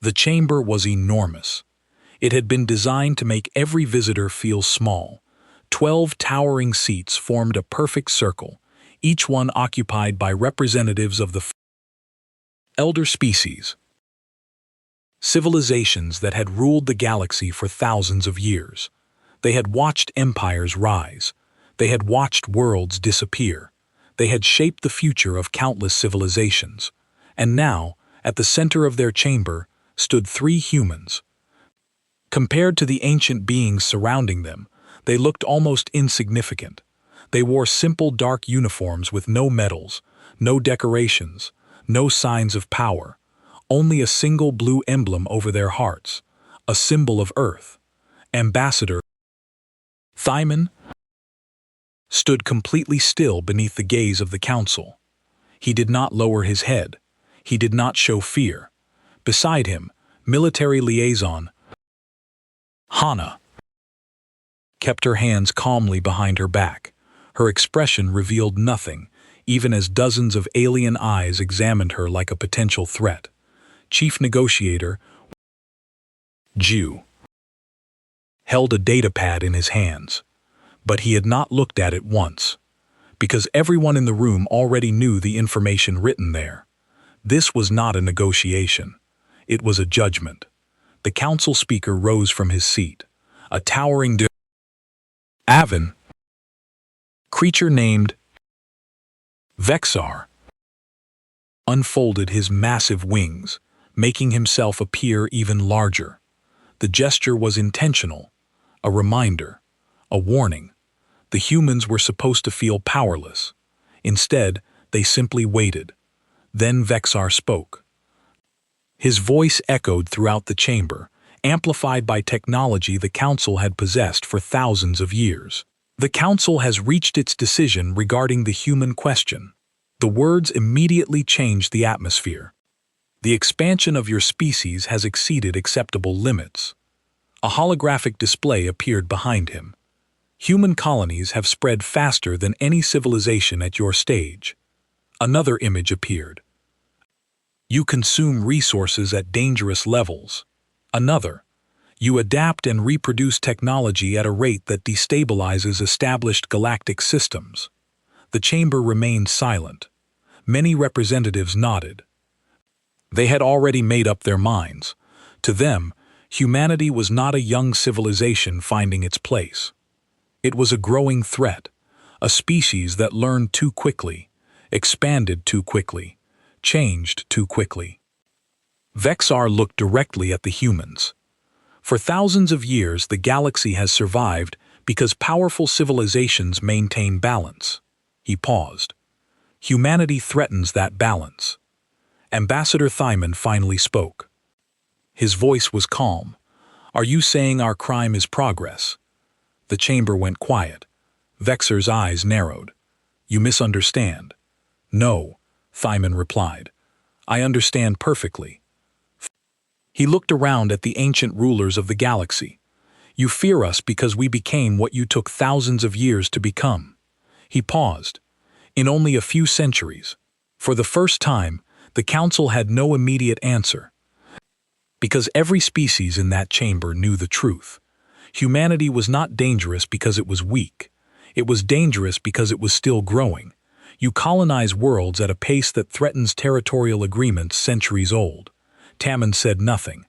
The chamber was enormous. It had been designed to make every visitor feel small. 12 towering seats formed a perfect circle, each one occupied by representatives of the elder species, civilizations that had ruled the galaxy for thousands of years. They had watched empires rise. They had watched worlds disappear. They had shaped the future of countless civilizations. And now, at the center of their chamber, stood 3 humans. Compared to the ancient beings surrounding them, they looked almost insignificant. They wore simple dark uniforms with no medals, no decorations, no signs of power, only a single blue emblem over their hearts, a symbol of Earth. Ambassador Thyman stood completely still beneath the gaze of the council. He did not lower his head. He did not show fear. Beside him, military liaison Hana kept her hands calmly behind her back. Her expression revealed nothing, even as dozens of alien eyes examined her like a potential threat. Chief Negotiator Jew held a datapad in his hands, but he had not looked at it once, because everyone in the room already knew the information written there. This was not a negotiation. It was a judgment. The council speaker rose from his seat. A towering Avon creature named Vexar unfolded his massive wings, making himself appear even larger. The gesture was intentional, a reminder, a warning. The humans were supposed to feel powerless. Instead, they simply waited. Then Vexar spoke. His voice echoed throughout the chamber, amplified by technology the Council had possessed for thousands of years. The Council has reached its decision regarding the human question. The words immediately changed the atmosphere. The expansion of your species has exceeded acceptable limits. A holographic display appeared behind him. Human colonies have spread faster than any civilization at your stage. Another image appeared. You consume resources at dangerous levels. Another. You adapt and reproduce technology at a rate that destabilizes established galactic systems. The chamber remained silent. Many representatives nodded. They had already made up their minds. To them, humanity was not a young civilization finding its place. It was a growing threat, a species that learned too quickly, expanded too quickly, changed too quickly. Vexar looked directly at the humans. For thousands of years, the galaxy has survived because powerful civilizations maintain balance. He paused. Humanity threatens that balance. Ambassador Thyman finally spoke. His voice was calm. Are you saying our crime is progress? The chamber went quiet. Vexar's eyes narrowed. You misunderstand. No, Thyman replied. I understand perfectly. He looked around at the ancient rulers of the galaxy. You fear us because we became what you took thousands of years to become. He paused. In only a few centuries, for the first time, the council had no immediate answer. Because every species in that chamber knew the truth. Humanity was not dangerous because it was weak. It was dangerous because it was still growing. You colonize worlds at a pace that threatens territorial agreements centuries old. Tamman said nothing.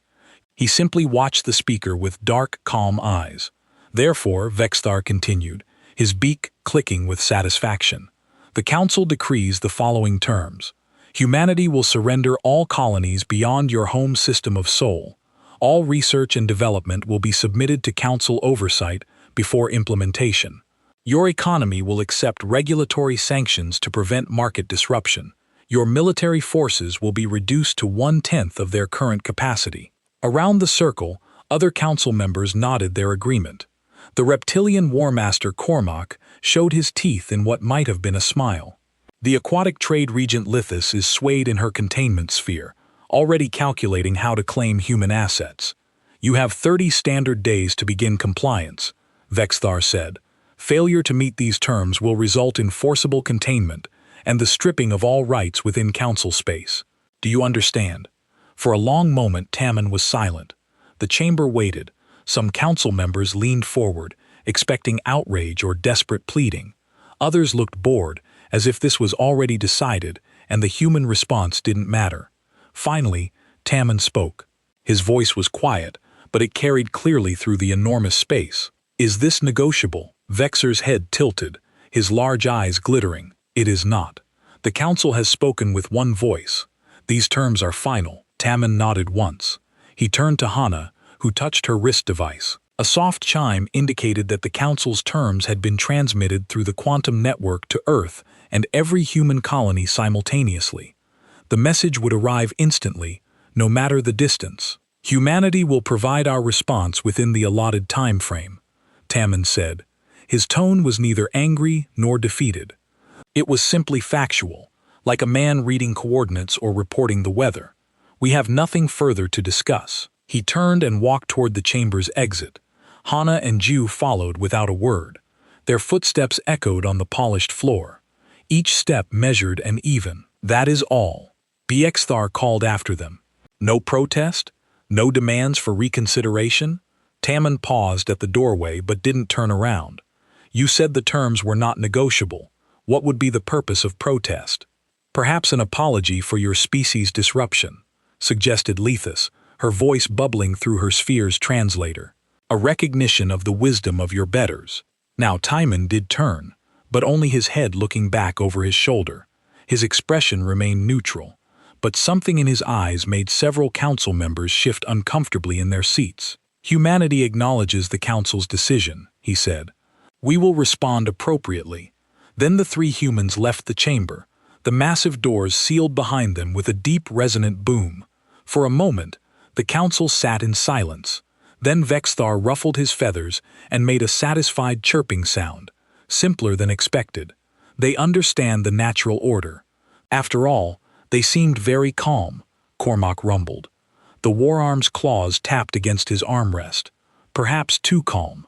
He simply watched the speaker with dark, calm eyes. Therefore, Vexar continued, his beak clicking with satisfaction. The council decrees the following terms. Humanity will surrender all colonies beyond your home system of Sol. All research and development will be submitted to council oversight before implementation. Your economy will accept regulatory sanctions to prevent market disruption. Your military forces will be reduced to 1/10 of their current capacity. Around the circle, other council members nodded their agreement. The reptilian war master Cormac showed his teeth in what might have been a smile. The aquatic trade regent Lithis is swayed in her containment sphere, already calculating how to claim human assets. You have 30 standard days to begin compliance, Vexar said. Failure to meet these terms will result in forcible containment and the stripping of all rights within council space. Do you understand? For a long moment Tammin was silent. The chamber waited. Some council members leaned forward, expecting outrage or desperate pleading. Others looked bored, as if this was already decided and the human response didn't matter. Finally, Tammin spoke. His voice was quiet, but it carried clearly through the enormous space. "Is this negotiable?" Vexor's head tilted, his large eyes glittering. "It is not. The council has spoken with one voice. These terms are final." Tammin nodded once. He turned to Hana, who touched her wrist device. A soft chime indicated that the council's terms had been transmitted through the quantum network to Earth and every human colony simultaneously. The message would arrive instantly, no matter the distance. "Humanity will provide our response within the allotted time frame," Tammin said. His tone was neither angry nor defeated. It was simply factual, like a man reading coordinates or reporting the weather. "We have nothing further to discuss." He turned and walked toward the chamber's exit. Hana and Ju followed without a word. Their footsteps echoed on the polished floor. Each step measured and even. "That is all," Bxthar called after them. "No protest? No demands for reconsideration?" Tammin paused at the doorway but didn't turn around. "You said the terms were not negotiable. What would be the purpose of protest?" "Perhaps an apology for your species' disruption," suggested Lethus, her voice bubbling through her sphere's translator. "A recognition of the wisdom of your betters." Now Timon did turn, but only his head looking back over his shoulder. His expression remained neutral, but something in his eyes made several council members shift uncomfortably in their seats. "Humanity acknowledges the council's decision," he said. "We will respond appropriately." Then the three humans left the chamber, the massive doors sealed behind them with a deep resonant boom. For a moment, the council sat in silence. Then Vexthar ruffled his feathers and made a satisfied chirping sound, simpler than expected. "They understand the natural order." "After all, they seemed very calm," Cormac rumbled. The Wararm's claws tapped against his armrest. "Perhaps too calm."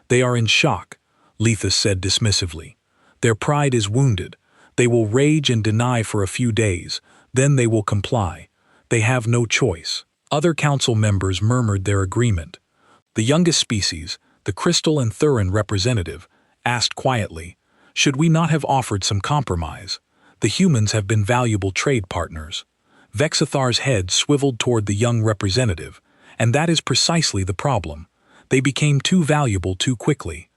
"They are in shock," Lethus said dismissively. "Their pride is wounded. They will rage and deny for a few days, then they will comply. They have no choice." Other council members murmured their agreement. The youngest species, the Crystal and Thurin representative, asked quietly, "Should we not have offered some compromise? The humans have been valuable trade partners." Vexathar's head swiveled toward the young representative, and that is precisely the problem. They became too valuable too quickly.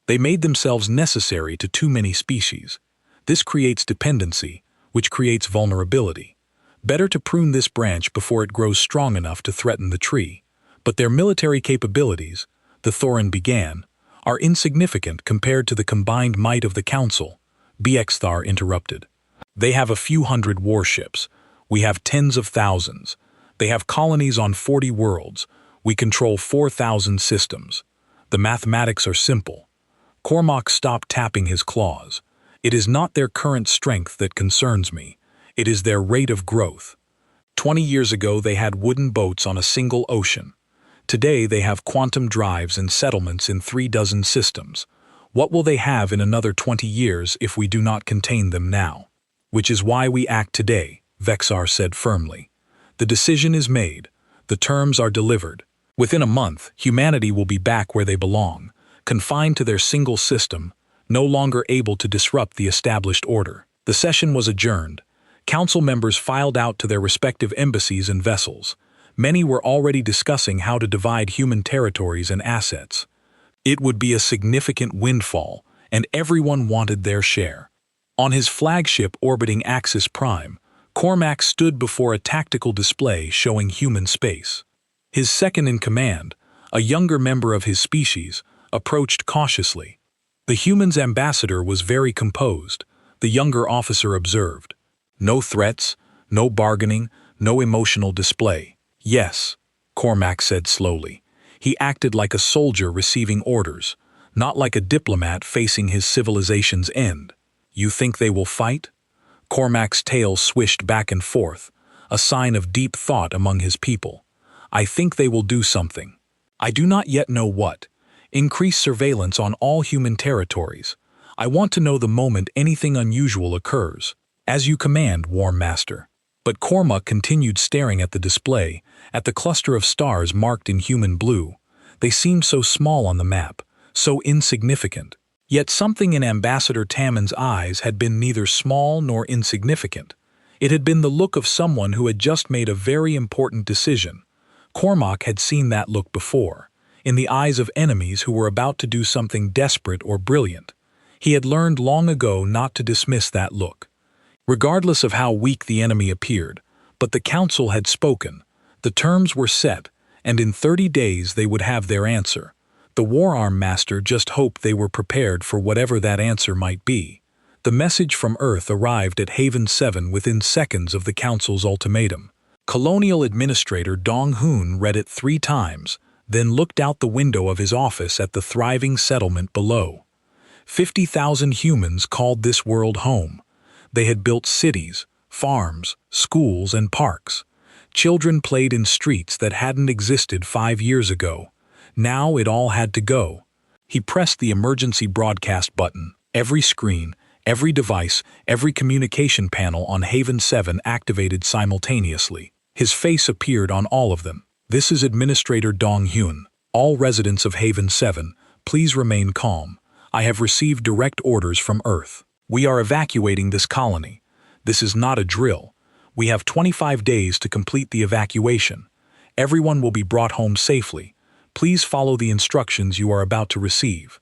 They made themselves necessary to too many species. This creates dependency, which creates vulnerability. Better to prune this branch before it grows strong enough to threaten the tree. "But their military capabilities," the Thorin began, "are insignificant compared to the combined might of the Council," Bxthar interrupted. "They have a few hundred warships. We have tens of thousands. They have colonies on 40 worlds. We control 4,000 systems. The mathematics are simple." Cormac stopped tapping his claws. "It is not their current strength that concerns me. It is their rate of growth. 20 years ago they had wooden boats on a single ocean. Today they have quantum drives and settlements in 36 systems. What will they have in another 20 years if we do not contain them now? Which is why we act today," Vexar said firmly. "The decision is made. The terms are delivered. Within a month, humanity will be back where they belong, confined to their single system, no longer able to disrupt the established order." The session was adjourned. Council members filed out to their respective embassies and vessels. Many were already discussing how to divide human territories and assets. It would be a significant windfall, and everyone wanted their share. On his flagship orbiting Axis Prime, Cormac stood before a tactical display showing human space. His second-in-command, a younger member of his species, approached cautiously. The human's ambassador was very composed, the younger officer observed. "No threats, no bargaining, no emotional display." "Yes," Cormac said slowly. He acted like a soldier receiving orders, not like a diplomat facing his civilization's end. "You think they will fight?" Cormac's tail swished back and forth, a sign of deep thought among his people. "I think they will do something. I do not yet know what. Increase surveillance on all human territories. I want to know the moment anything unusual occurs. As you command, War Master." But Cormac continued staring at the display, at the cluster of stars marked in human blue. They seemed so small on the map, so insignificant. Yet something in Ambassador Tammon's eyes had been neither small nor insignificant. It had been the look of someone who had just made a very important decision. Cormac had seen that look before, in the eyes of enemies who were about to do something desperate or brilliant. He had learned long ago not to dismiss that look, regardless of how weak the enemy appeared. But the Council had spoken, the terms were set, and in 30 days they would have their answer. The War Arm Master just hoped they were prepared for whatever that answer might be. The message from Earth arrived at Haven 7 within seconds of the Council's ultimatum. Colonial Administrator Dong Hoon read it 3 times, then looked out the window of his office at the thriving settlement below. 50,000 humans called this world home. They had built cities, farms, schools, and parks. Children played in streets that hadn't existed 5 years ago. Now it all had to go. He pressed the emergency broadcast button. Every screen, every device, every communication panel on Haven 7 activated simultaneously. His face appeared on all of them. "This is Administrator Dong Hyun. All residents of Haven 7, please remain calm. I have received direct orders from Earth. We are evacuating this colony. This is not a drill. We have 25 days to complete the evacuation. Everyone will be brought home safely. Please follow the instructions you are about to receive."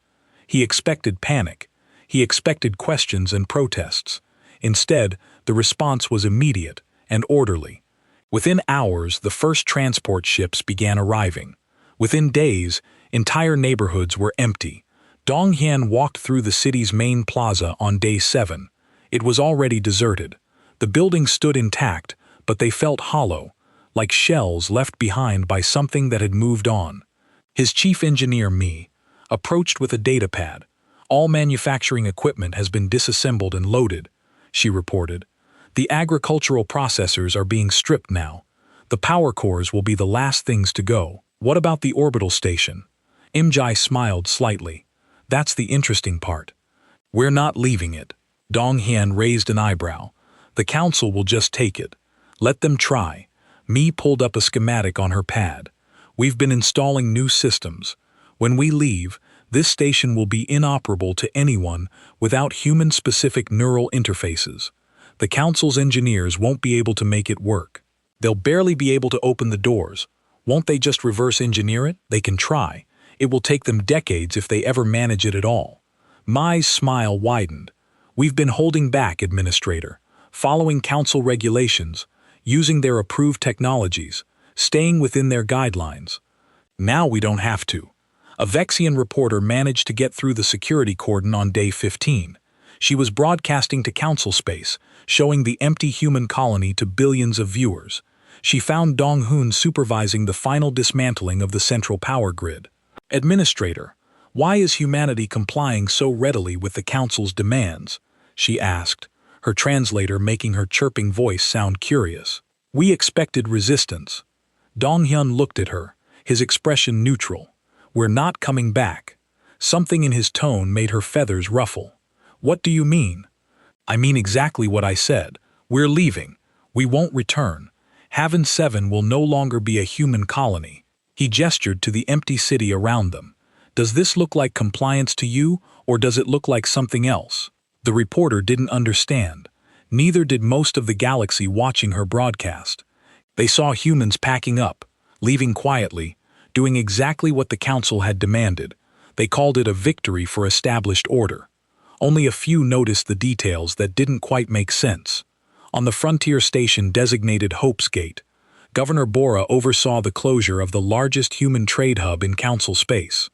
He expected panic. He expected questions and protests. Instead, the response was immediate and orderly. Within hours, the first transport ships began arriving. Within days, entire neighborhoods were empty. Dong Hyun walked through the city's main plaza on day 7. It was already deserted. The buildings stood intact, but they felt hollow, like shells left behind by something that had moved on. His chief engineer, Mi, approached with a data pad. "All manufacturing equipment has been disassembled and loaded," she reported. "The agricultural processors are being stripped now. The power cores will be the last things to go." "What about the orbital station?" Imjai smiled slightly. "That's the interesting part. We're not leaving it." Dong Hyun raised an eyebrow. "The Council will just take it. Let them try." Mi pulled up a schematic on her pad. "We've been installing new systems. When we leave, this station will be inoperable to anyone without human-specific neural interfaces. The Council's engineers won't be able to make it work. They'll barely be able to open the doors. Won't they just reverse engineer it? They can try. It will take them decades if they ever manage it at all." Mai's smile widened. "We've been holding back, Administrator, following Council regulations, using their approved technologies, staying within their guidelines. Now we don't have to." A Vexian reporter managed to get through the security cordon on day 15. She was broadcasting to Council space, showing the empty human colony to billions of viewers. She found Dong Hoon supervising the final dismantling of the central power grid. "Administrator, why is humanity complying so readily with the Council's demands?" she asked, her translator making her chirping voice sound curious. "We expected resistance." Dong Hyun looked at her, his expression neutral. "We're not coming back." Something in his tone made her feathers ruffle. "What do you mean?" "I mean exactly what I said. We're leaving. We won't return. Haven 7 will no longer be a human colony." He gestured to the empty city around them. "Does this look like compliance to you, or does it look like something else?" The reporter didn't understand. Neither did most of the galaxy watching her broadcast. They saw humans packing up, leaving quietly, doing exactly what the Council had demanded. They called it a victory for established order. Only a few noticed the details that didn't quite make sense. On the frontier station designated Hope's Gate, Governor Bora oversaw the closure of the largest human trade hub in Council space.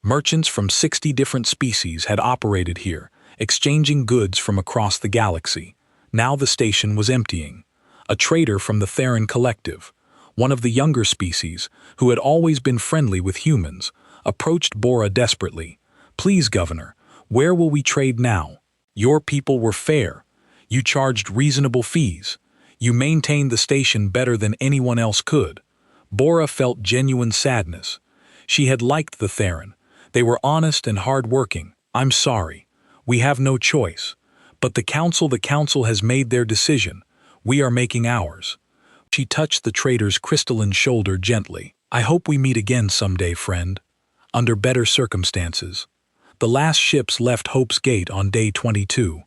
Merchants from 60 different species had operated here, exchanging goods from across the galaxy. Now the station was emptying. A trader from the Theron Collective, one of the younger species, who had always been friendly with humans, approached Bora desperately. "Please, Governor, where will we trade now? Your people were fair. You charged reasonable fees. You maintained the station better than anyone else could." Bora felt genuine sadness. She had liked the Theron. They were honest and hard-working. "I'm sorry. We have no choice. But the Council has made their decision. We are making ours. She touched the trader's crystalline shoulder gently. I hope we meet again someday, friend. Under better circumstances. The last ships left Hope's Gate on day 22.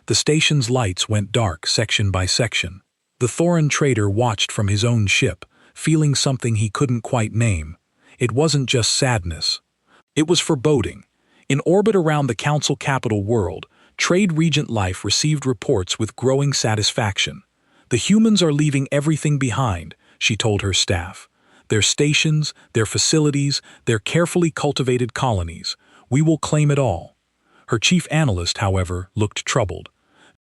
The station's lights went dark section by section. The Thorin trader watched from his own ship, feeling something he couldn't quite name. It wasn't just sadness. It was foreboding. In orbit around the Council capital world, Trade Regent Life received reports with growing satisfaction. The humans are leaving everything behind, she told her staff. Their stations, their facilities, their carefully cultivated colonies. We will claim it all. Her chief analyst, however, looked troubled.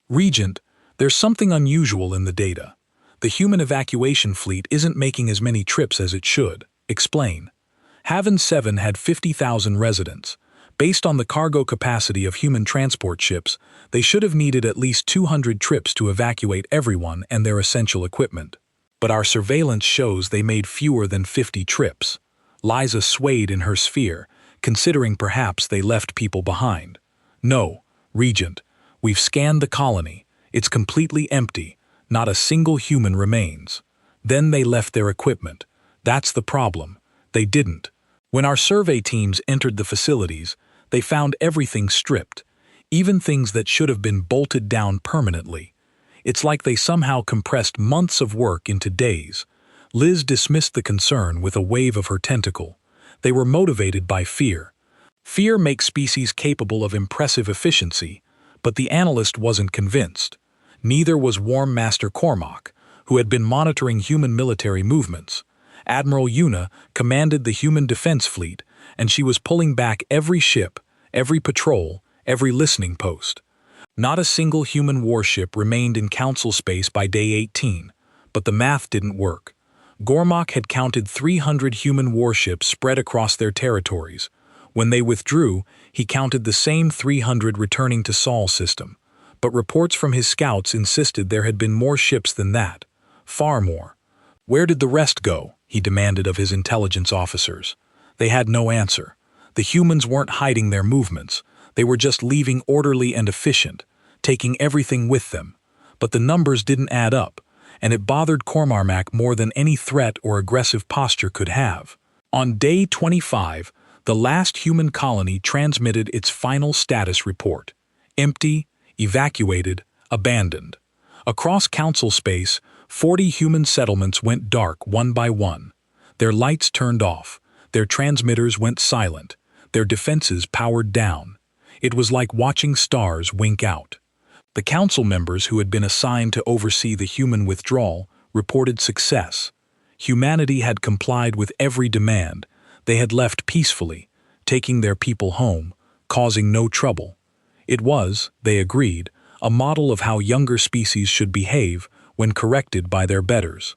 Regent, there's something unusual in the data. The human evacuation fleet isn't making as many trips as it should. Explain. Haven 7 had 50,000 residents. Based on the cargo capacity of human transport ships, they should have needed at least 200 trips to evacuate everyone and their essential equipment. But our surveillance shows they made fewer than 50 trips. Liza swayed in her sphere, considering perhaps they left people behind. No, Regent, we've scanned the colony. It's completely empty. Not a single human remains. Then they left their equipment. That's the problem. They didn't. When our survey teams entered the facilities, they found everything stripped, even things that should have been bolted down permanently. It's like they somehow compressed months of work into days. Liz dismissed the concern with a wave of her tentacle. They were motivated by fear. Fear makes species capable of impressive efficiency, but the analyst wasn't convinced. Neither was Warm Master Cormac, who had been monitoring human military movements. Admiral Una commanded the human defense fleet, and she was pulling back every ship, every patrol, every listening post. Not a single human warship remained in Council space by day 18, but the math didn't work. Gormok had counted 300 human warships spread across their territories. When they withdrew, he counted the same 300 returning to Sol system. But reports from his scouts insisted there had been more ships than that. Far more. Where did the rest go? He demanded of his intelligence officers. They had no answer. The humans weren't hiding their movements. They were just leaving orderly and efficient, taking everything with them. But the numbers didn't add up, and it bothered Cormac more than any threat or aggressive posture could have. On day 25, the last human colony transmitted its final status report. Empty, evacuated, abandoned. Across Council space, 40 human settlements went dark one by one. Their lights turned off. Their transmitters went silent. Their defenses powered down. It was like watching stars wink out. The council members who had been assigned to oversee the human withdrawal reported success. Humanity had complied with every demand. They had left peacefully, taking their people home, causing no trouble. It was, they agreed, a model of how younger species should behave when corrected by their betters.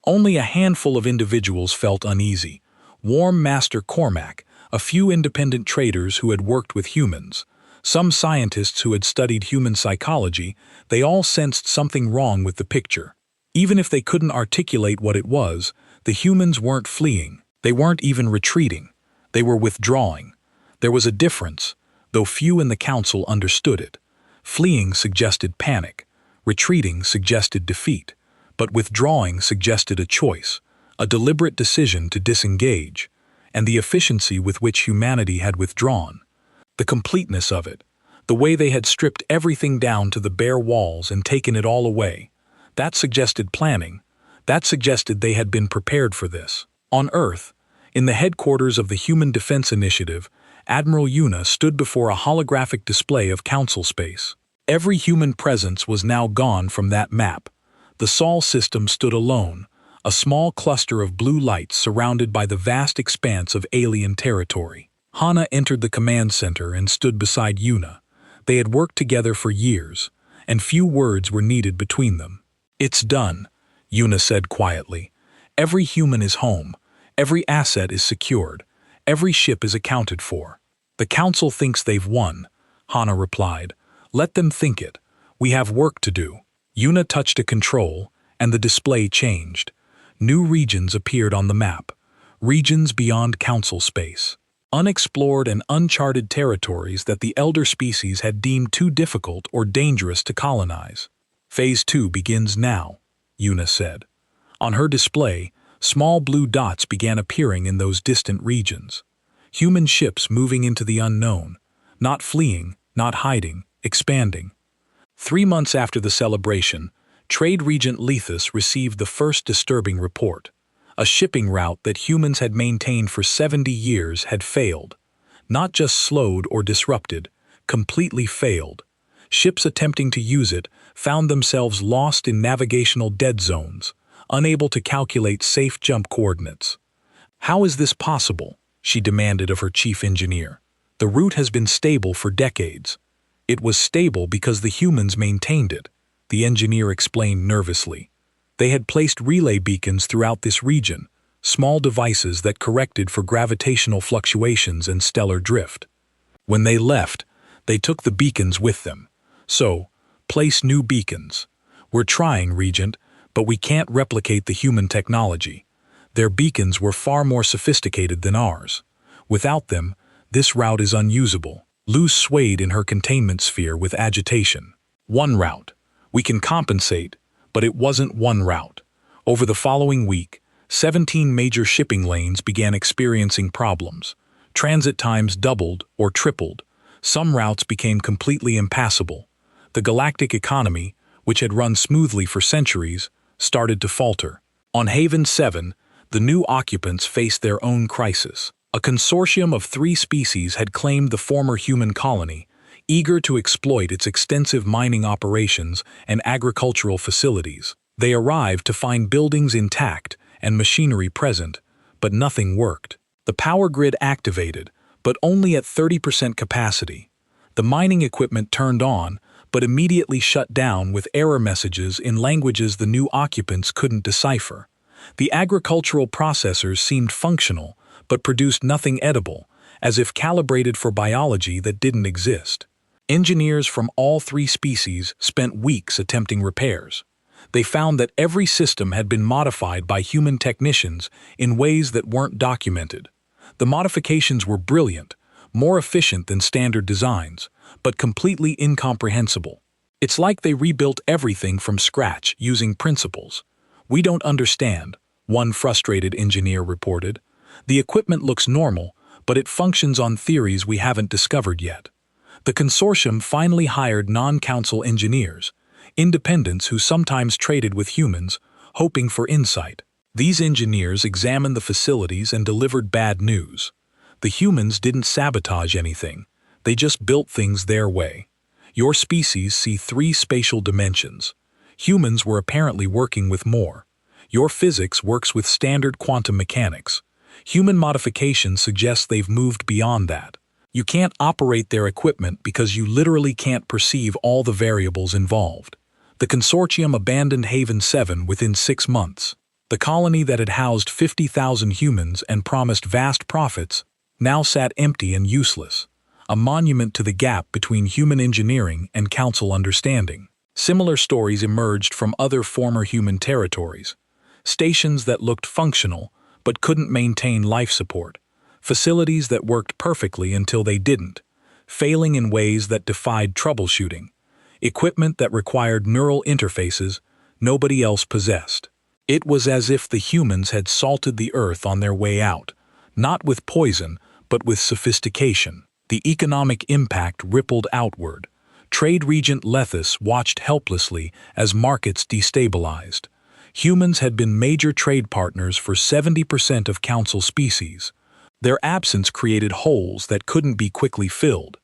Only a handful of individuals felt uneasy. Warm Master Cormac, a few independent traders who had worked with humans, some scientists who had studied human psychology. They all sensed something wrong with the picture. Even if they couldn't articulate what it was, the humans weren't fleeing. They weren't even retreating. They were withdrawing. There was a difference, though few in the council understood it. Fleeing suggested panic. Retreating suggested defeat. But withdrawing suggested a choice, a deliberate decision to disengage, and the efficiency with which humanity had withdrawn. The completeness of it, the way they had stripped everything down to the bare walls and taken it all away, that suggested planning. That suggested they had been prepared for this. On Earth, in the headquarters of the Human Defense Initiative, Admiral Una stood before a holographic display of council space. Every human presence was now gone from that map. The Sol system stood alone, a small cluster of blue lights surrounded by the vast expanse of alien territory. Hana entered the command center and stood beside Una. They had worked together for years, and few words were needed between them. "It's done," Una said quietly. "Every human is home. Every asset is secured. Every ship is accounted for." "The Council thinks they've won," Hana replied. "Let them think it. We have work to do." Una touched a control, and the display changed. New regions appeared on the map. Regions beyond Council space. Unexplored and uncharted territories that the elder species had deemed too difficult or dangerous to colonize. Phase 2 begins now. Yuna said. On her display, small blue dots began appearing in those distant regions. Human ships moving into the unknown, not fleeing, not hiding, expanding. 3 months after the celebration, Trade Regent Lethus received the first disturbing report. A shipping route that humans had maintained for 70 years had failed. Not just slowed or disrupted, completely failed. Ships attempting to use it found themselves lost in navigational dead zones, unable to calculate safe jump coordinates. "How is this possible?" she demanded of her chief engineer. "The route has been stable for decades." "It was stable because the humans maintained it," the engineer explained nervously. They had placed relay beacons throughout this region, small devices that corrected for gravitational fluctuations and stellar drift. When they left, they took the beacons with them. "So, place new beacons. We're trying, Regent, but we can't replicate the human technology. Their beacons were far more sophisticated than ours. Without them, this route is unusable." Luz swayed in her containment sphere with agitation. "One route. We can compensate, but it wasn't one route." Over the following week, 17 major shipping lanes began experiencing problems. Transit times doubled or tripled. Some routes became completely impassable. The galactic economy, which had run smoothly for centuries, started to falter. On Haven 7, the new occupants faced their own crisis. A consortium of 3 species had claimed the former human colony, eager to exploit its extensive mining operations and agricultural facilities. They arrived to find buildings intact and machinery present, but nothing worked. The power grid activated, but only at 30% capacity. The mining equipment turned on, but immediately shut down with error messages in languages the new occupants couldn't decipher. The agricultural processors seemed functional, but produced nothing edible, as if calibrated for biology that didn't exist. Engineers from all 3 species spent weeks attempting repairs. They found that every system had been modified by human technicians in ways that weren't documented. The modifications were brilliant, more efficient than standard designs, but completely incomprehensible. "It's like they rebuilt everything from scratch using principles. We don't understand," one frustrated engineer reported. "The equipment looks normal, but it functions on theories we haven't discovered yet." The consortium finally hired non-council engineers, independents who sometimes traded with humans, hoping for insight. These engineers examined the facilities and delivered bad news. The humans didn't sabotage anything, they just built things their way. Your species see 3 spatial dimensions. Humans were apparently working with more. Your physics works with standard quantum mechanics. Human modification suggests they've moved beyond that. You can't operate their equipment because you literally can't perceive all the variables involved. The consortium abandoned Haven 7 within 6 months. The colony that had housed 50,000 humans and promised vast profits now sat empty and useless, a monument to the gap between human engineering and council understanding. Similar stories emerged from other former human territories. Stations that looked functional but couldn't maintain life support, facilities that worked perfectly until they didn't, failing in ways that defied troubleshooting, equipment that required neural interfaces nobody else possessed. It was as if the humans had salted the earth on their way out, not with poison, but with sophistication. The economic impact rippled outward. Trade Regent Lethus watched helplessly as markets destabilized. Humans had been major trade partners for 70% of council species. Their absence created holes that couldn't be quickly filled.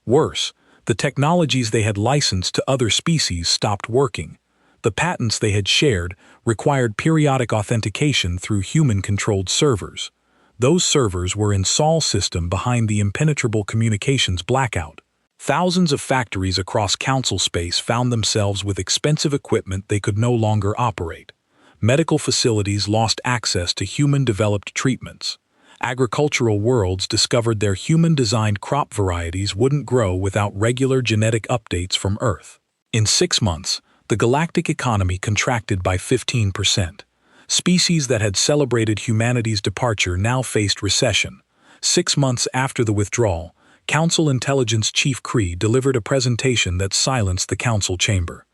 Worse, the technologies they had licensed to other species stopped working. The patents they had shared required periodic authentication through human-controlled servers. Those servers were in Sol's system behind the impenetrable communications blackout. Thousands of factories across council space found themselves with expensive equipment they could no longer operate. Medical facilities lost access to human-developed treatments. Agricultural worlds discovered their human-designed crop varieties wouldn't grow without regular genetic updates from Earth. In 6 months, the galactic economy contracted by 15%. Species that had celebrated humanity's departure now faced recession. 6 months after the withdrawal, Council Intelligence Chief Kree delivered a presentation that silenced the council chamber.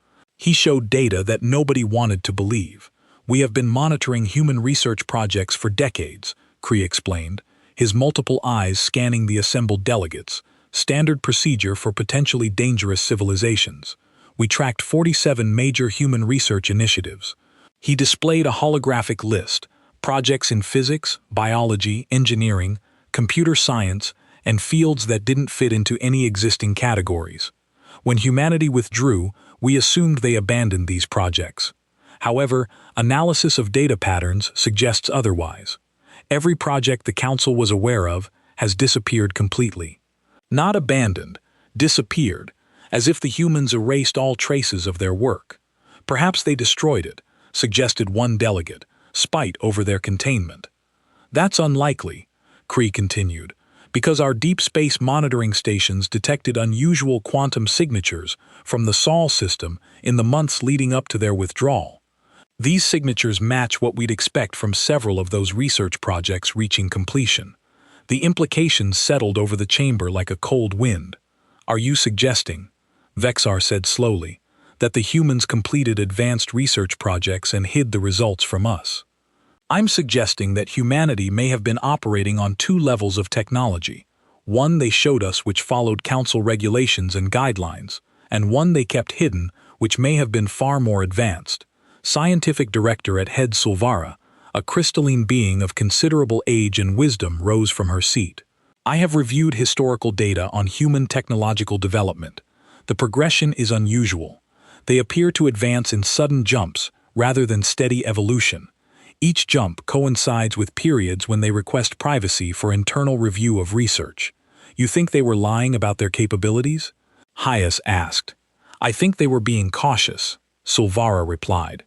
He showed data that nobody wanted to believe. "We have been monitoring human research projects for decades," Cree explained, his multiple eyes scanning the assembled delegates, standard procedure for potentially dangerous civilizations. "We tracked 47 major human research initiatives." He displayed a holographic list, projects in physics, biology, engineering, computer science, and fields that didn't fit into any existing categories. When humanity withdrew, we assumed they abandoned these projects. However, analysis of data patterns suggests otherwise. Every project the Council was aware of has disappeared completely. Not abandoned, disappeared, as if the humans erased all traces of their work. "Perhaps they destroyed it," suggested one delegate, spite over their containment. "That's unlikely," Cree continued, "because our deep space monitoring stations detected unusual quantum signatures from the Sol system in the months leading up to their withdrawal. These signatures match what we'd expect from several of those research projects reaching completion." The implications settled over the chamber like a cold wind. "Are you suggesting," Vexar said slowly, "that the humans completed advanced research projects and hid the results from us?" "I'm suggesting that humanity may have been operating on two levels of technology. One they showed us which followed Council regulations and guidelines, and one they kept hidden which may have been far more advanced." Scientific director at Head Sulvara, a crystalline being of considerable age and wisdom, rose from her seat. "I have reviewed historical data on human technological development. The progression is unusual. They appear to advance in sudden jumps rather than steady evolution. Each jump coincides with periods when they request privacy for internal review of research." "You think they were lying about their capabilities?" Hyas asked. "I think they were being cautious," Sulvara replied.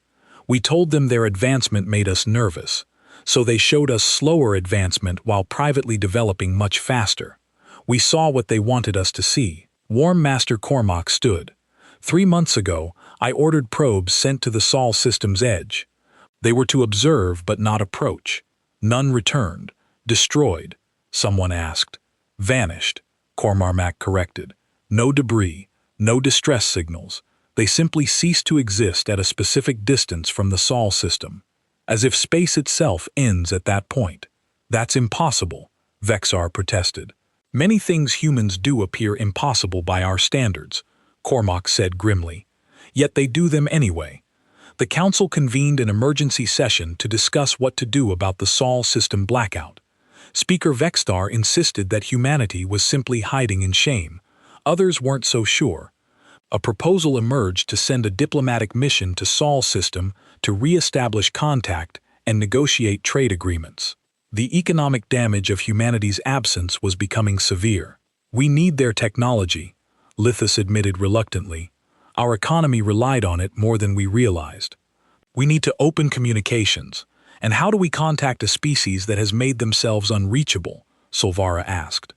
"We told them their advancement made us nervous, so they showed us slower advancement while privately developing much faster. We saw what they wanted us to see." Warm Master Cormac stood. 3 months ago, I ordered probes sent to the Sol system's edge. They were to observe but not approach. None returned. Destroyed, someone asked. Vanished, Cormac corrected. No debris, no distress signals. They simply ceased to exist at a specific distance from the Sol system, as if space itself ends at that point. "That's impossible," Vexar protested. "Many things humans do appear impossible by our standards," Cormac said grimly. "Yet they do them anyway." The Council convened an emergency session to discuss what to do about the Sol system blackout. Speaker Vexar insisted that humanity was simply hiding in shame. Others weren't so sure. A proposal emerged to send a diplomatic mission to Sol system to re-establish contact and negotiate trade agreements. The economic damage of humanity's absence was becoming severe. "We need their technology," Lithus admitted reluctantly. "Our economy relied on it more than we realized. We need to open communications. And how do we contact a species that has made themselves unreachable?" Sulvara asked.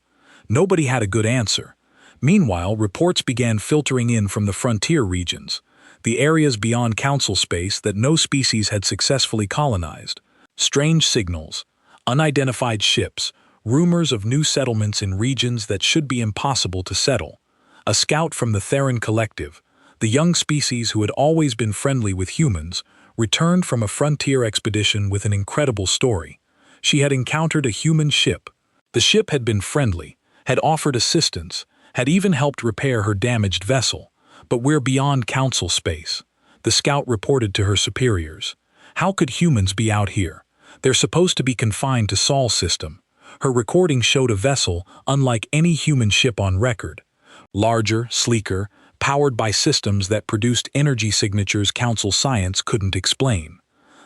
Nobody had a good answer. Meanwhile, reports began filtering in from the frontier regions, the areas beyond Council space that no species had successfully colonized. Strange signals, unidentified ships, rumors of new settlements in regions that should be impossible to settle. A scout from the Theron Collective, the young species who had always been friendly with humans, returned from a frontier expedition with an incredible story. She had encountered a human ship. The ship had been friendly, had offered assistance, had even helped repair her damaged vessel. "But we're beyond Council space," the scout reported to her superiors. "How could humans be out here? They're supposed to be confined to Sol system." Her recording showed a vessel unlike any human ship on record. Larger, sleeker, powered by systems that produced energy signatures Council science couldn't explain.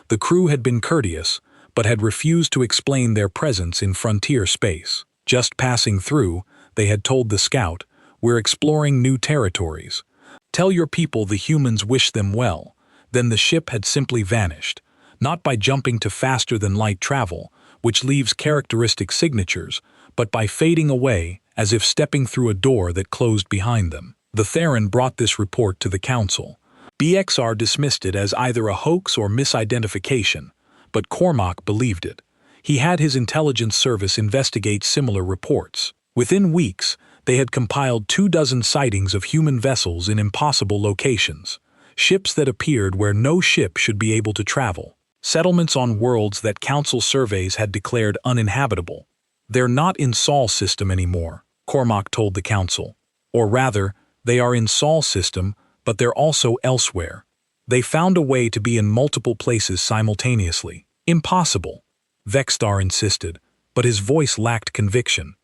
The crew had been courteous, but had refused to explain their presence in frontier space. Just passing through, they had told the scout, "We're exploring new territories. Tell your people the humans wish them well." Then the ship had simply vanished, not by jumping to faster-than-light travel, which leaves characteristic signatures, but by fading away as if stepping through a door that closed behind them. The Theron brought this report to the Council. BXR dismissed it as either a hoax or misidentification, but Cormac believed it. He had his intelligence service investigate similar reports. Within weeks, they had compiled 24 sightings of human vessels in impossible locations. ships that appeared where no ship should be able to travel, settlements on worlds that Council surveys had declared uninhabitable. They're not in Sol system anymore, Cormac told the Council. Or rather, they are in Sol system, but they're also elsewhere. They found a way to be in multiple places simultaneously. Impossible, Vexstar insisted, but his voice lacked conviction.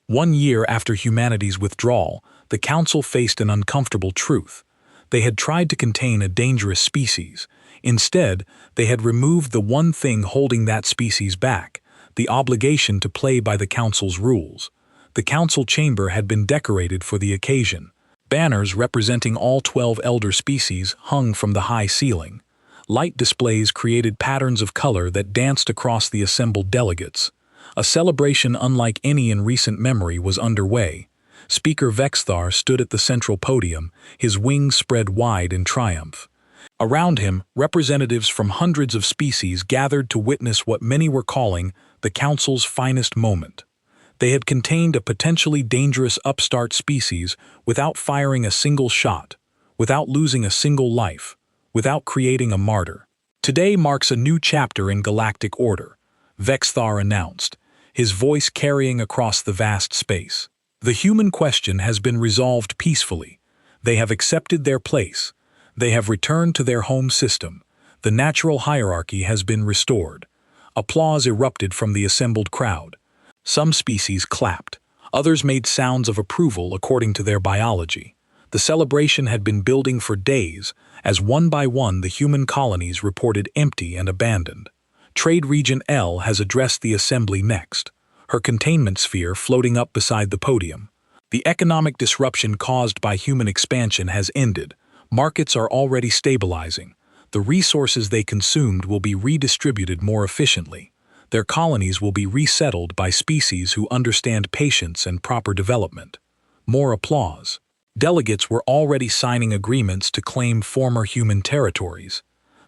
1 year after humanity's withdrawal, the Council faced an uncomfortable truth. They had tried to contain a dangerous species. Instead, they had removed the one thing holding that species back, the obligation to play by the Council's rules. The Council chamber had been decorated for the occasion. Banners representing all 12 elder species hung from the high ceiling. Light displays created patterns of color that danced across the assembled delegates. A celebration unlike any in recent memory was underway. Speaker Vexstar stood at the central podium, his wings spread wide in triumph. Around him, representatives from hundreds of species gathered to witness what many were calling the Council's finest moment. They had contained a potentially dangerous upstart species without firing a single shot, without losing a single life, without creating a martyr. Today marks a new chapter in galactic order, Vexstar announced, his voice carrying across the vast space. The human question has been resolved peacefully. They have accepted their place. They have returned to their home system. The natural hierarchy has been restored. Applause erupted from the assembled crowd. Some species clapped. Others made sounds of approval according to their biology. The celebration had been building for days, as one by one the human colonies reported empty and abandoned. Trade Region L has addressed the assembly next, her containment sphere floating up beside the podium. The economic disruption caused by human expansion has ended. Markets are already stabilizing. The resources they consumed will be redistributed more efficiently. Their colonies will be resettled by species who understand patience and proper development. More applause. Delegates were already signing agreements to claim former human territories.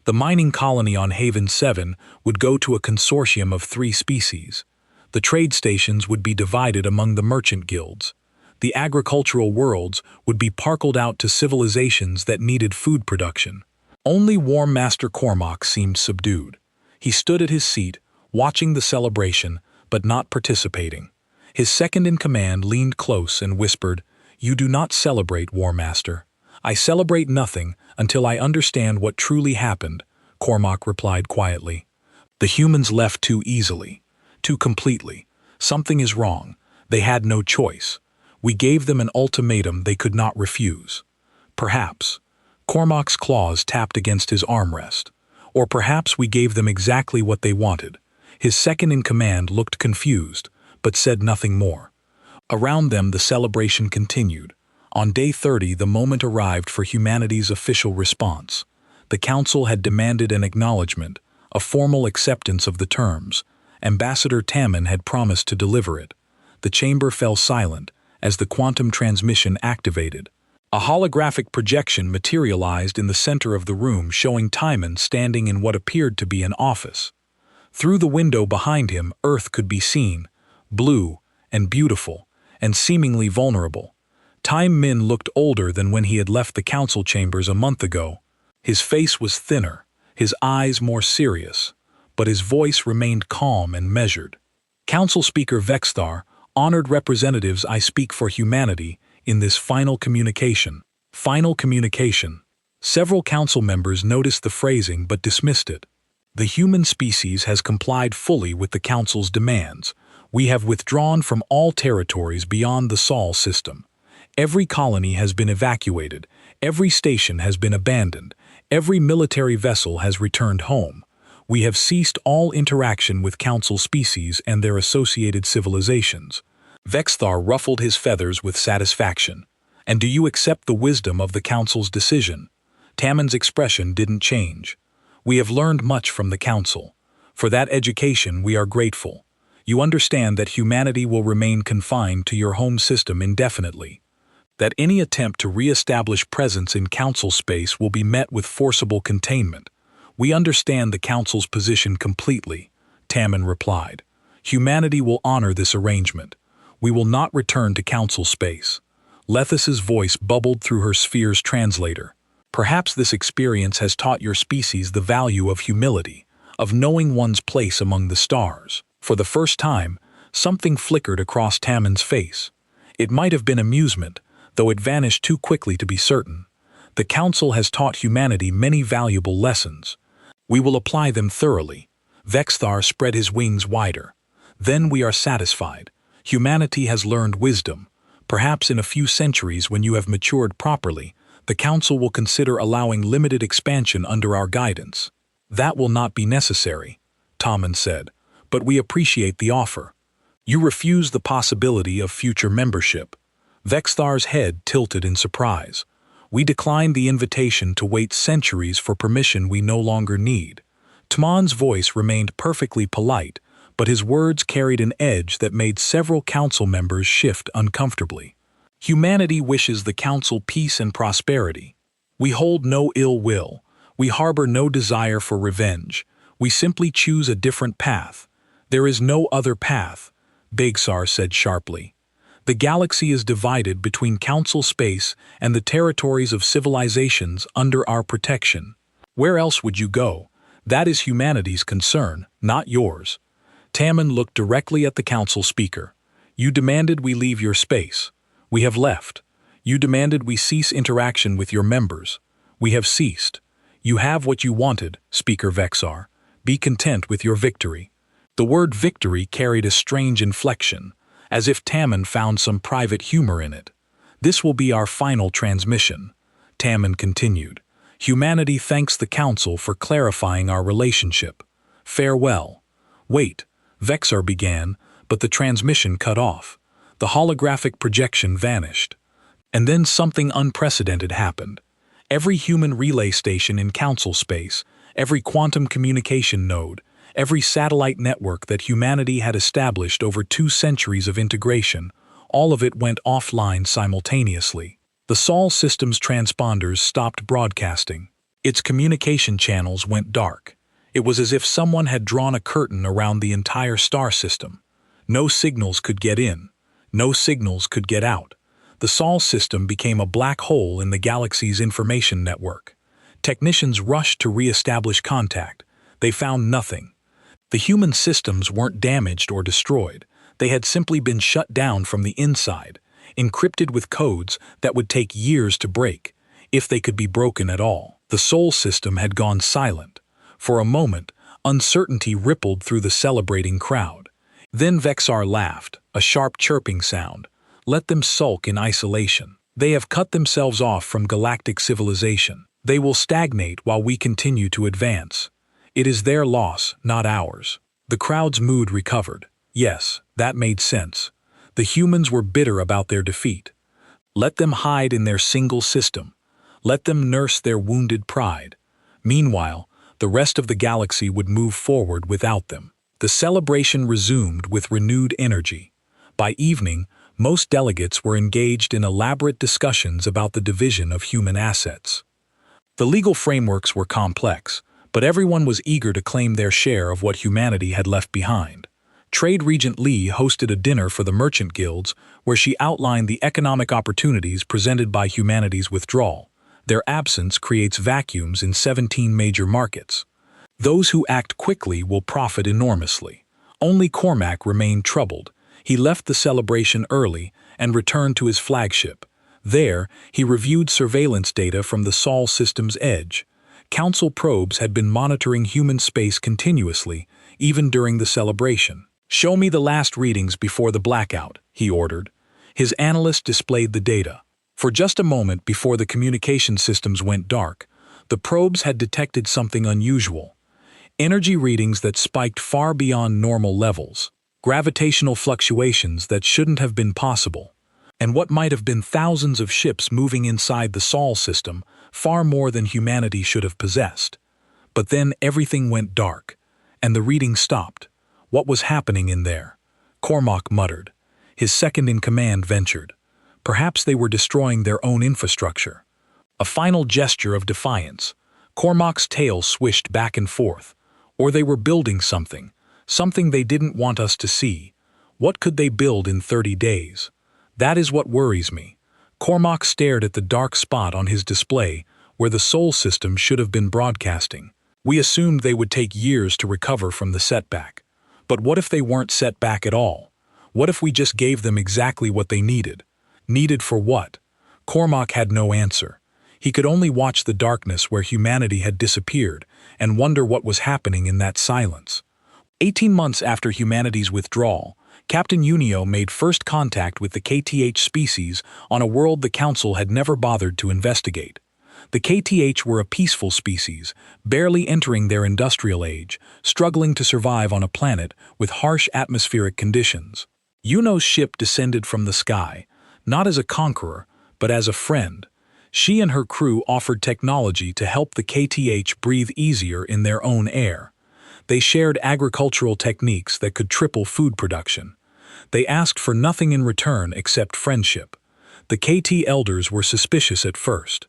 The mining colony on Haven 7 would go to a consortium of 3 species. The trade stations would be divided among the merchant guilds. The agricultural worlds would be parceled out to civilizations that needed food production. Only War Master Cormac seemed subdued. He stood at his seat, watching the celebration, but not participating. His second-in-command leaned close and whispered, "You do not celebrate, War Master. I celebrate nothing until I understand what truly happened," Cormac replied quietly. "The humans left too easily, too completely. Something is wrong. They had no choice. We gave them an ultimatum they could not refuse. Perhaps." Cormac's claws tapped against his armrest. "Or perhaps we gave them exactly what they wanted." His second-in-command looked confused, but said nothing more. Around them the celebration continued. On day 30 the moment arrived for humanity's official response. The Council had demanded an acknowledgement, a formal acceptance of the terms. Ambassador Tammin had promised to deliver it. The chamber fell silent as the quantum transmission activated. A holographic projection materialized in the center of the room, showing Timon standing in what appeared to be an office. Through the window behind him, Earth could be seen, blue and beautiful, and seemingly vulnerable. Time Min looked older than when he had left the council chambers a month ago. His face was thinner, his eyes more serious, but his voice remained calm and measured. Council Speaker Vexstar, honored representatives, I speak for humanity in this final communication. Final communication. Several council members noticed the phrasing but dismissed it. The human species has complied fully with the Council's demands. We have withdrawn from all territories beyond the Sol system. Every colony has been evacuated. Every station has been abandoned. Every military vessel has returned home. We have ceased all interaction with Council species and their associated civilizations. Vexstar ruffled his feathers with satisfaction. And do you accept the wisdom of the Council's decision? Tammin's expression didn't change. We have learned much from the Council. For that education we are grateful. You understand that humanity will remain confined to your home system indefinitely. That any attempt to re-establish presence in Council space will be met with forcible containment. We understand the Council's position completely, Tammin replied. Humanity will honor this arrangement. We will not return to Council space. Lethus's voice bubbled through her sphere's translator. Perhaps this experience has taught your species the value of humility, of knowing one's place among the stars. For the first time, something flickered across Tammon's face. It might have been amusement, though it vanished too quickly to be certain. The Council has taught humanity many valuable lessons. We will apply them thoroughly. Vexthar spread his wings wider. Then we are satisfied. Humanity has learned wisdom. Perhaps in a few centuries, when you have matured properly, the Council will consider allowing limited expansion under our guidance. That will not be necessary, Tommen said, but we appreciate the offer. You refuse the possibility of future membership. Vexthar's head tilted in surprise. We declined the invitation to wait centuries for permission we no longer need. Tmon's voice remained perfectly polite, but his words carried an edge that made several council members shift uncomfortably. Humanity wishes the Council peace and prosperity. We hold no ill will. We harbor no desire for revenge. We simply choose a different path. There is no other path, Begsar said sharply. The galaxy is divided between Council space and the territories of civilizations under our protection. Where else would you go? That is humanity's concern, not yours. Tammen looked directly at the Council speaker. You demanded we leave your space. We have left. You demanded we cease interaction with your members. We have ceased. You have what you wanted, Speaker Vexar. Be content with your victory. The word victory carried a strange inflection, as if Tammen found some private humor in it. This will be our final transmission, Tammen continued. Humanity thanks the Council for clarifying our relationship. Farewell. Wait, Vexar began, but the transmission cut off. The holographic projection vanished. And then something unprecedented happened. Every human relay station in Council space, every quantum communication node, every satellite network that humanity had established over 2 centuries of integration, all of it went offline simultaneously. The Sol system's transponders stopped broadcasting. Its communication channels went dark. It was as if someone had drawn a curtain around the entire star system. No signals could get in. No signals could get out. The Sol system became a black hole in the galaxy's information network. Technicians rushed to re-establish contact. They found nothing. The human systems weren't damaged or destroyed. They had simply been shut down from the inside, encrypted with codes that would take years to break, if they could be broken at all. The Sol system had gone silent. For a moment, uncertainty rippled through the celebrating crowd. Then Vexar laughed, a sharp chirping sound. Let them sulk in isolation. They have cut themselves off from galactic civilization. They will stagnate while we continue to advance. It is their loss, not ours. The crowd's mood recovered. Yes, that made sense. The humans were bitter about their defeat. Let them hide in their single system. Let them nurse their wounded pride. Meanwhile, the rest of the galaxy would move forward without them. The celebration resumed with renewed energy. By evening, most delegates were engaged in elaborate discussions about the division of human assets. The legal frameworks were complex, but everyone was eager to claim their share of what humanity had left behind. Trade Regent Lee hosted a dinner for the merchant guilds where she outlined the economic opportunities presented by humanity's withdrawal. Their absence creates vacuums in 17 major markets. Those who act quickly will profit enormously. Only Cormac remained troubled. He left the celebration early and returned to his flagship. There, he reviewed surveillance data from the Sol system's edge. Council probes had been monitoring human space continuously, even during the celebration. Show me the last readings before the blackout, he ordered. His analyst displayed the data. For just a moment before the communication systems went dark, the probes had detected something unusual. Energy readings that spiked far beyond normal levels. Gravitational fluctuations that shouldn't have been possible. And what might have been thousands of ships moving inside the Sol system, far more than humanity should have possessed. But then everything went dark, and the reading stopped. What was happening in there? Cormac muttered. His second-in-command ventured. Perhaps they were destroying their own infrastructure. A final gesture of defiance. Cormac's tail swished back and forth. Or they were building something they didn't want us to see. What could they build in 30 days? That is what worries me. Cormac stared at the dark spot on his display, where the Sol system should have been broadcasting. We assumed they would take years to recover from the setback. But what if they weren't set back at all? What if we just gave them exactly what they needed? Needed for what? Cormac had no answer. He could only watch the darkness where humanity had disappeared and wonder what was happening in that silence. 18 months after humanity's withdrawal, Captain Unio made first contact with the KTH species on a world the Council had never bothered to investigate. The KTH were a peaceful species, barely entering their industrial age, struggling to survive on a planet with harsh atmospheric conditions. Unio's ship descended from the sky, not as a conqueror, but as a friend. She and her crew offered technology to help the KTH breathe easier in their own air. They shared agricultural techniques that could triple food production. They asked for nothing in return except friendship. The KT elders were suspicious at first.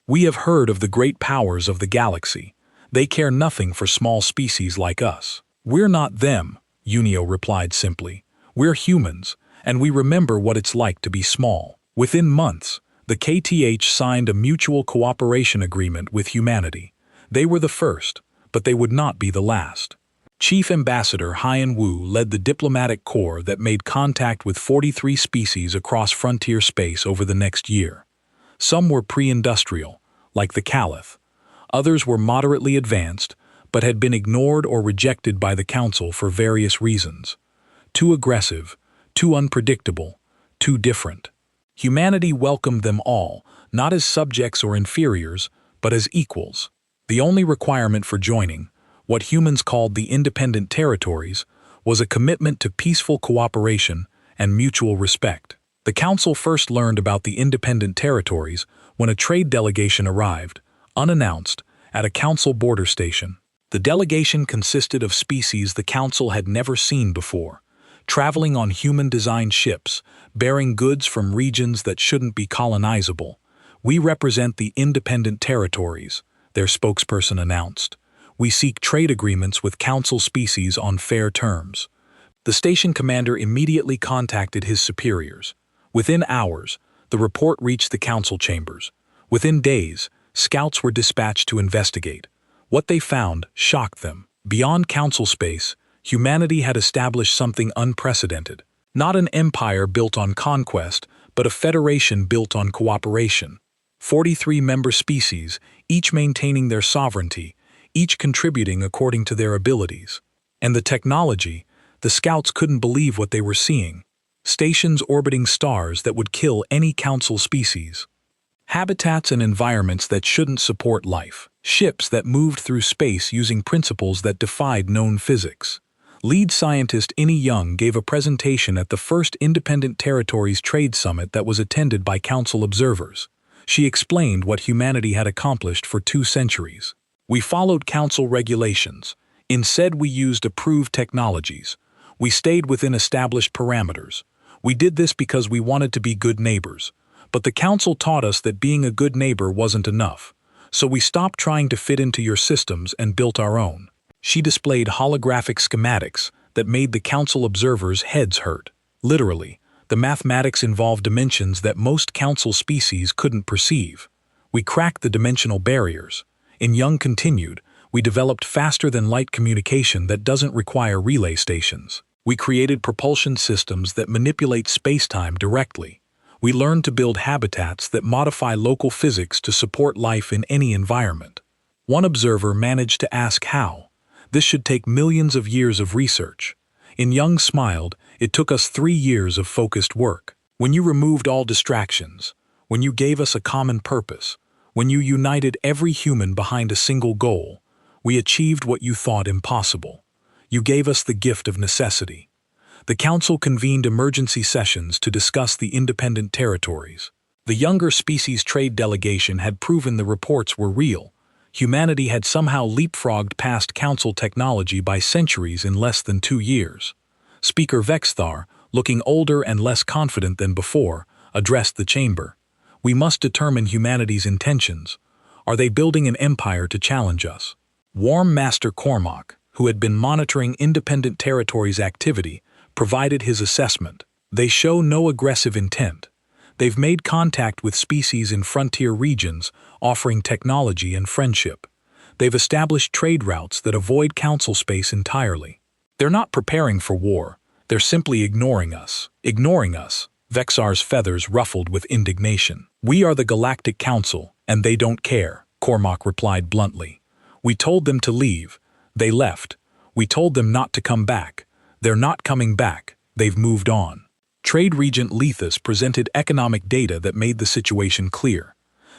"We have heard of the great powers of the galaxy. They care nothing for small species like us." "We're not them," Unio replied simply. "We're humans, and we remember what it's like to be small." Within months, the KTH signed a mutual cooperation agreement with humanity. They were the first, but they would not be the last. Chief Ambassador Haiyan Wu led the diplomatic corps that made contact with 43 species across frontier space over the next year. Some were pre-industrial, like the Caliph. Others were moderately advanced, but had been ignored or rejected by the Council for various reasons. Too aggressive, too unpredictable, too different. Humanity welcomed them all, not as subjects or inferiors, but as equals. The only requirement for joining, what humans called the independent territories, was a commitment to peaceful cooperation and mutual respect. The Council first learned about the independent territories when a trade delegation arrived, unannounced, at a Council border station. The delegation consisted of species the Council had never seen before, traveling on human-designed ships, bearing goods from regions that shouldn't be colonizable. "We represent the independent territories," their spokesperson announced. "We seek trade agreements with Council species on fair terms." The station commander immediately contacted his superiors. Within hours, the report reached the Council chambers. Within days, scouts were dispatched to investigate. What they found shocked them. Beyond Council space, humanity had established something unprecedented. Not an empire built on conquest, but a federation built on cooperation. 43 member species, each maintaining their sovereignty, each contributing according to their abilities. And the technology, the scouts couldn't believe what they were seeing. Stations orbiting stars that would kill any Council species. Habitats and environments that shouldn't support life. Ships that moved through space using principles that defied known physics. Lead scientist Innie Young gave a presentation at the first Independent Territories Trade Summit that was attended by Council observers. She explained what humanity had accomplished for 2 centuries. "We followed Council regulations. Instead, we used approved technologies. We stayed within established parameters. We did this because we wanted to be good neighbors. But the Council taught us that being a good neighbor wasn't enough. So we stopped trying to fit into your systems and built our own." She displayed holographic schematics that made the Council observers' heads hurt. Literally, the mathematics involved dimensions that most Council species couldn't perceive. "We cracked the dimensional barriers." And Young continued, "We developed faster-than-light communication that doesn't require relay stations. We created propulsion systems that manipulate space-time directly. We learned to build habitats that modify local physics to support life in any environment." One observer managed to ask how. "This should take millions of years of research." And Young smiled, "It took us 3 years of focused work. When you removed all distractions, when you gave us a common purpose, when you united every human behind a single goal, we achieved what you thought impossible. You gave us the gift of necessity." The Council convened emergency sessions to discuss the independent territories. The younger species trade delegation had proven the reports were real. Humanity had somehow leapfrogged past Council technology by centuries in less than 2 years. Speaker Vexthar, looking older and less confident than before, addressed the chamber. "We must determine humanity's intentions. Are they building an empire to challenge us?" Warm Master Cormac, who had been monitoring independent territories' activity, provided his assessment. "They show no aggressive intent. They've made contact with species in frontier regions, offering technology and friendship. They've established trade routes that avoid council space entirely. They're not preparing for war. They're simply ignoring us. Ignoring us. Vexar's feathers ruffled with indignation. We are the Galactic Council, and they don't care, Cormac replied bluntly. We told them to leave. They left. We told them not to come back. They're not coming back. They've moved on. Trade Regent Lethus presented economic data that made the situation clear.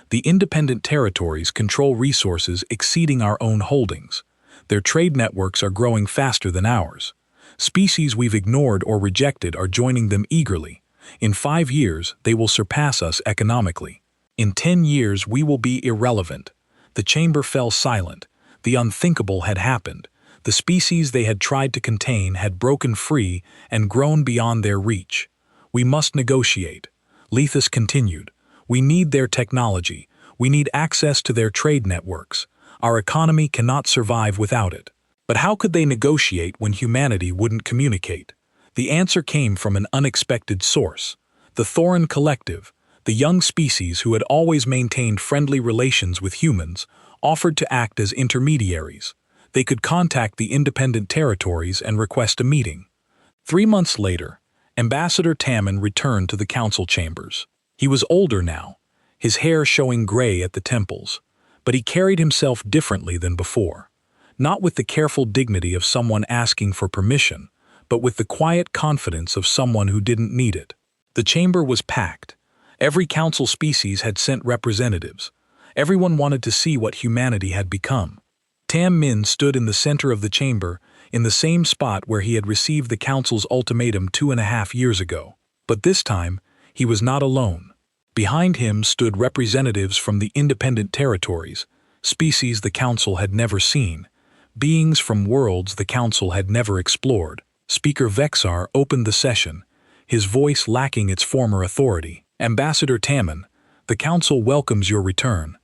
The independent territories control resources exceeding our own holdings. Their trade networks are growing faster than ours. Species we've ignored or rejected are joining them eagerly. In 5 years, they will surpass us economically. In 10 years, we will be irrelevant. The chamber fell silent. The unthinkable had happened. The species they had tried to contain had broken free and grown beyond their reach. We must negotiate. Lethus continued. We need their technology. We need access to their trade networks. Our economy cannot survive without it. But how could they negotiate when humanity wouldn't communicate? The answer came from an unexpected source. The Thorin Collective, the young species who had always maintained friendly relations with humans, offered to act as intermediaries. They could contact the independent territories and request a meeting. 3 months later, Ambassador Tammin returned to the council chambers. He was older now, his hair showing gray at the temples, but he carried himself differently than before. Not with the careful dignity of someone asking for permission, but with the quiet confidence of someone who didn't need it. The chamber was packed. Every council species had sent representatives. Everyone wanted to see what humanity had become. Tam Min stood in the center of the chamber, in the same spot where he had received the council's ultimatum 2.5 years ago. But this time, he was not alone. Behind him stood representatives from the independent territories, species the council had never seen, beings from worlds the council had never explored. Speaker Vexar opened the session, his voice lacking its former authority. Ambassador Tammin, the council welcomes your return.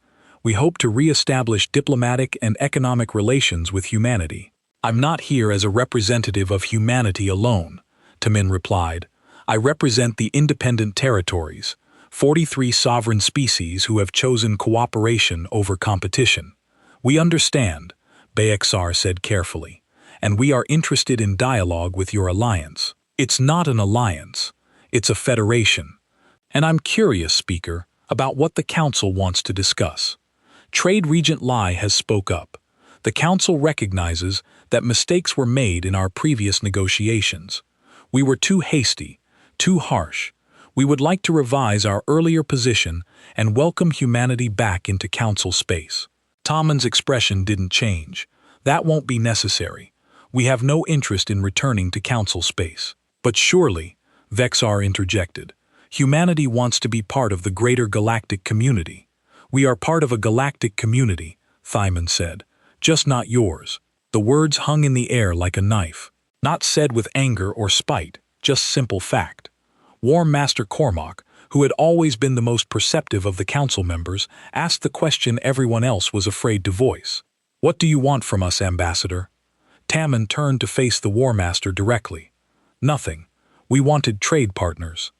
We hope to re-establish diplomatic and economic relations with humanity. I'm not here as a representative of humanity alone, Tammin replied. I represent the independent territories, 43 sovereign species who have chosen cooperation over competition. We understand, Bexar said carefully, and we are interested in dialogue with your alliance. It's not an alliance, it's a federation. And I'm curious, Speaker, about what the Council wants to discuss. Trade Regent Lai has spoke up. The Council recognizes that mistakes were made in our previous negotiations. We were too hasty, too harsh. We would like to revise our earlier position and welcome humanity back into Council space. Tommen's expression didn't change. That won't be necessary. We have no interest in returning to Council space. But surely, Vexar interjected, humanity wants to be part of the greater galactic community. We are part of a galactic community, Thyman said, just not yours. The words hung in the air like a knife, not said with anger or spite, just simple fact. War Master Cormac, who had always been the most perceptive of the council members, asked the question everyone else was afraid to voice. What do you want from us, Ambassador? Tammin turned to face the War Master directly. Nothing. We wanted trade partners.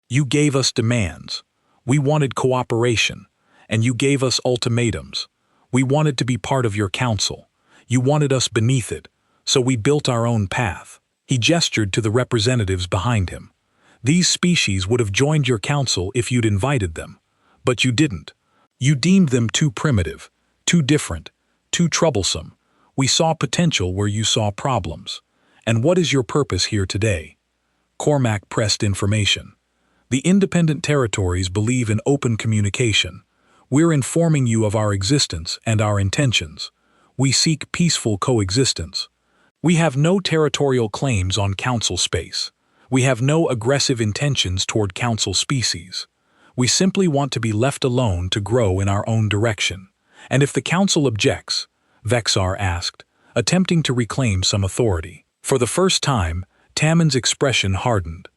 You gave us demands. We wanted cooperation. And you gave us ultimatums. We wanted to be part of your council. You wanted us beneath it, so we built our own path. He gestured to the representatives behind him. These species would have joined your council if you'd invited them. But you didn't. You deemed them too primitive, too different, too troublesome. We saw potential where you saw problems. And what is your purpose here today? Cormac pressed information. The independent territories believe in open communication. We're informing you of our existence and our intentions. We seek peaceful coexistence. We have no territorial claims on council space. We have no aggressive intentions toward council species. We simply want to be left alone to grow in our own direction. And if the council objects, Vexar asked, attempting to reclaim some authority. For the first time, Tammin's expression hardened.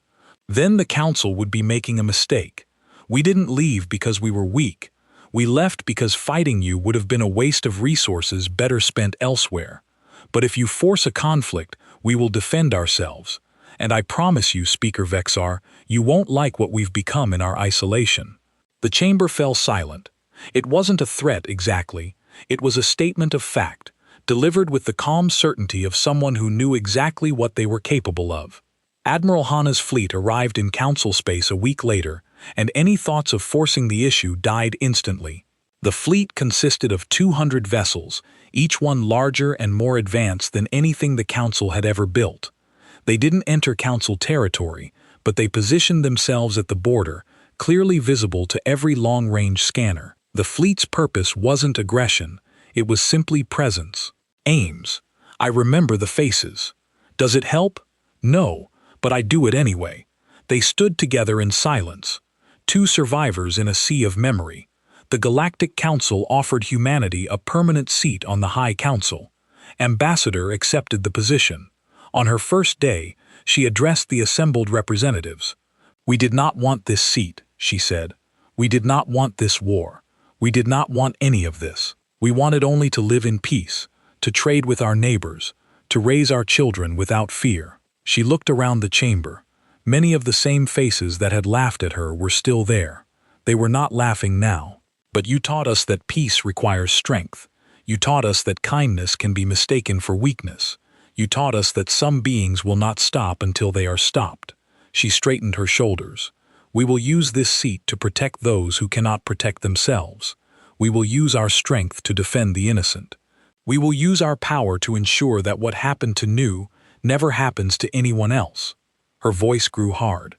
Then the council would be making a mistake. We didn't leave because we were weak. We left because fighting you would have been a waste of resources better spent elsewhere. But if you force a conflict, we will defend ourselves. And I promise you, Speaker Vexar, you won't like what we've become in our isolation." The chamber fell silent. It wasn't a threat exactly. It was a statement of fact, delivered with the calm certainty of someone who knew exactly what they were capable of. Admiral Hana's fleet arrived in Council space a week later, and any thoughts of forcing the issue died instantly. The fleet consisted of 200 vessels, each one larger and more advanced than anything the Council had ever built. They didn't enter Council territory, but they positioned themselves at the border, clearly visible to every long-range scanner. The fleet's purpose wasn't aggression, it was simply presence. Aims. I remember the faces. Does it help? No, but I do it anyway. They stood together in silence. Two survivors in a sea of memory. The Galactic Council offered humanity a permanent seat on the High Council. Ambassador accepted the position. On her first day, she addressed the assembled representatives. "We did not want this seat," she said. "We did not want this war. We did not want any of this. We wanted only to live in peace, to trade with our neighbors, to raise our children without fear." She looked around the chamber. Many of the same faces that had laughed at her were still there. They were not laughing now. "But you taught us that peace requires strength. You taught us that kindness can be mistaken for weakness. You taught us that some beings will not stop until they are stopped." She straightened her shoulders. "We will use this seat to protect those who cannot protect themselves. We will use our strength to defend the innocent. We will use our power to ensure that what happened to Nu never happens to anyone else." Her voice grew hard.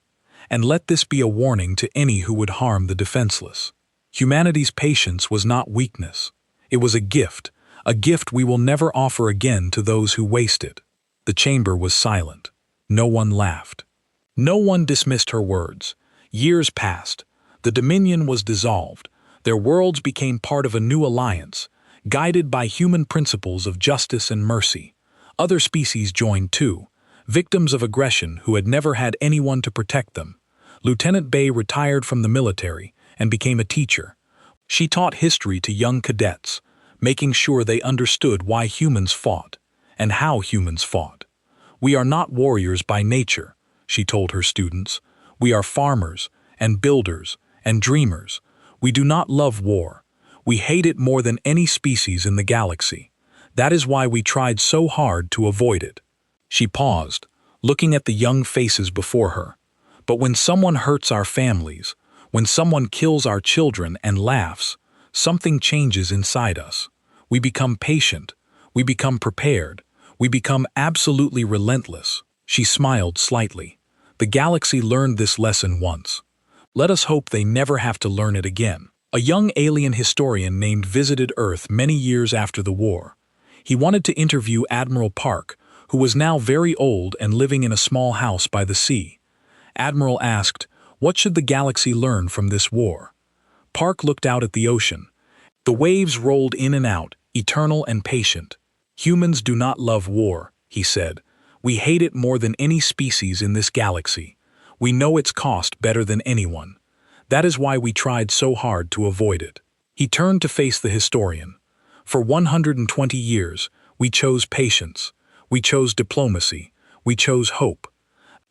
"And let this be a warning to any who would harm the defenseless. Humanity's patience was not weakness. It was a gift we will never offer again to those who waste it." The chamber was silent. No one laughed. No one dismissed her words. Years passed. The Dominion was dissolved. Their worlds became part of a new alliance, guided by human principles of justice and mercy. Other species joined too, victims of aggression who had never had anyone to protect them. Lieutenant Bay retired from the military and became a teacher. She taught history to young cadets, making sure they understood why humans fought and how humans fought. "We are not warriors by nature," she told her students. "We are farmers and builders and dreamers. We do not love war. We hate it more than any species in the galaxy. That is why we tried so hard to avoid it." She paused, looking at the young faces before her. "But when someone hurts our families, when someone kills our children and laughs, something changes inside us. We become patient. We become prepared. We become absolutely relentless." She smiled slightly. "The galaxy learned this lesson once. Let us hope they never have to learn it again." A young alien historian named visited Earth many years after the war. He wanted to interview Admiral Park, who was now very old and living in a small house by the sea. Admiral asked, "What should the galaxy learn from this war?" Park looked out at the ocean. The waves rolled in and out, eternal and patient. "Humans do not love war," he said. "We hate it more than any species in this galaxy. We know its cost better than anyone. That is why we tried so hard to avoid it." He turned to face the historian. "For 120 years, we chose patience. We chose diplomacy. We chose hope.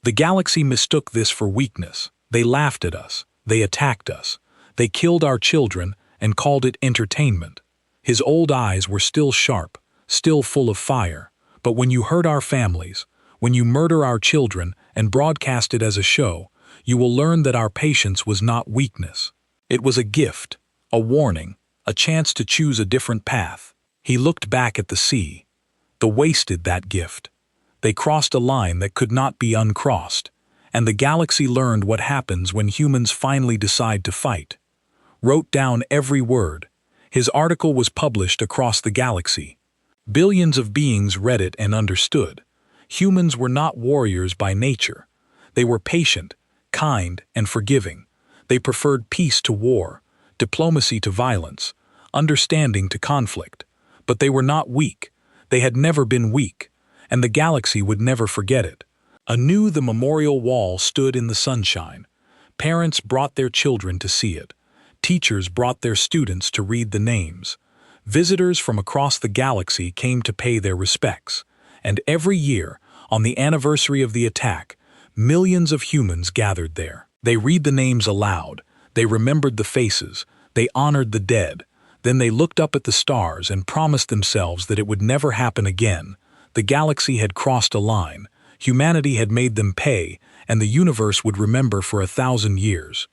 The galaxy mistook this for weakness. They laughed at us. They attacked us. They killed our children and called it entertainment." His old eyes were still sharp, still full of fire. "But when you hurt our families, when you murder our children and broadcast it as a show, you will learn that our patience was not weakness. It was a gift, a warning, a chance to choose a different path." He looked back at the sea. The wasted that gift. They crossed a line that could not be uncrossed, and the galaxy learned what happens when humans finally decide to fight. Wrote down every word. His article was published across the galaxy. Billions of beings read it and understood. Humans were not warriors by nature. They were patient, kind, and forgiving. They preferred peace to war, diplomacy to violence, understanding to conflict. But they were not weak. They had never been weak, and the galaxy would never forget it. Anew the memorial wall stood in the sunshine. Parents brought their children to see it. Teachers brought their students to read the names. Visitors from across the galaxy came to pay their respects. And every year, on the anniversary of the attack, Millions of humans gathered there. They read the names aloud. They remembered the faces. They honored the dead. Then they looked up at the stars and promised themselves that it would never happen again. The galaxy had crossed a line. Humanity had made them pay, and the universe would remember for 1,000 years.